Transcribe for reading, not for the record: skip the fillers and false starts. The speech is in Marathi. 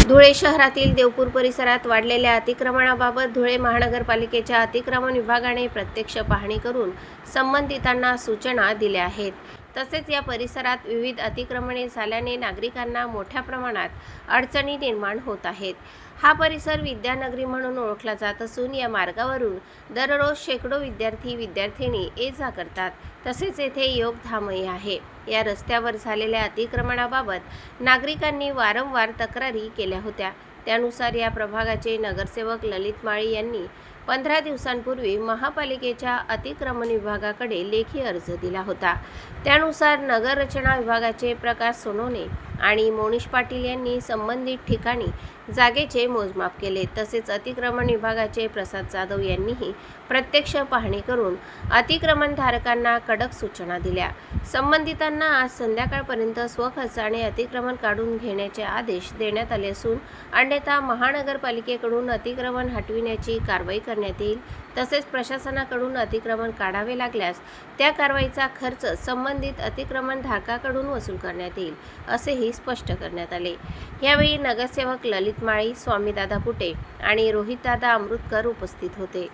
धुळे शहरातील देवपूर परिसरात वाढलेल्या अतिक्रमणाबाबत धुळे महानगरपालिकेच्या अतिक्रमण विभागाने प्रत्यक्ष पाहणी करून संबंधितांना सूचना दिल्या आहेत। तसेच या परिसरात विविध अतिक्रमणे झाल्याने नागरिकांना मोठ्या प्रमाणात अडचणी निर्माण होत आहेत। हा परिसर विद्यानगरी म्हणून ओळखला जात असून या मार्गावरून दररोज शेकडो विद्यार्थी-विद्यार्थिनी ये-जा करतात। तसेच येथे योगधामही आहे। या रस्त्यावर झालेल्या अतिक्रमणाबाबत नागरिकांनी वारंवार तक्रारी केल्या होत्या। त्यानुसार या प्रभागाचे नगरसेवक ललित माळी यांनी 15 दिवसांपूर्वी महापालिकेच्या अतिक्रमण विभागाकडे लेखी अर्ज दिला होता। त्यानुसार नगर रचना विभागाचे प्रकाश सोनवणे आणि मोनिश पाटील यांनी संबंधित ठिकाणी जागेचे मोजमाप केले। तसेच अतिक्रमण विभागाचे प्रसाद जाधव यांनीही प्रत्यक्ष पाहणी करून अतिक्रमणधारकांना कडक सूचना दिल्या। संबंधितांना आज संध्याकाळपर्यंत स्वखर्चाने अतिक्रमण काढून घेण्याचे आदेश देण्यात आले असून अन्यथा महानगरपालिकेकडून अतिक्रमण हटविण्याची कारवाई करण्यात येईल। तसेच प्रशासनाकडून अतिक्रमण काढावे लागल्यास त्या कारवाईचा खर्च संबंधित अतिक्रमणधारकाकडून वसूल करण्यात येईल, असेही स्पष्ट करण्यात आले। यावेळी नगरसेवक ललित माळी, स्वामीदादा पुटे आणि रोहितदादा अमृतकर उपस्थित होते।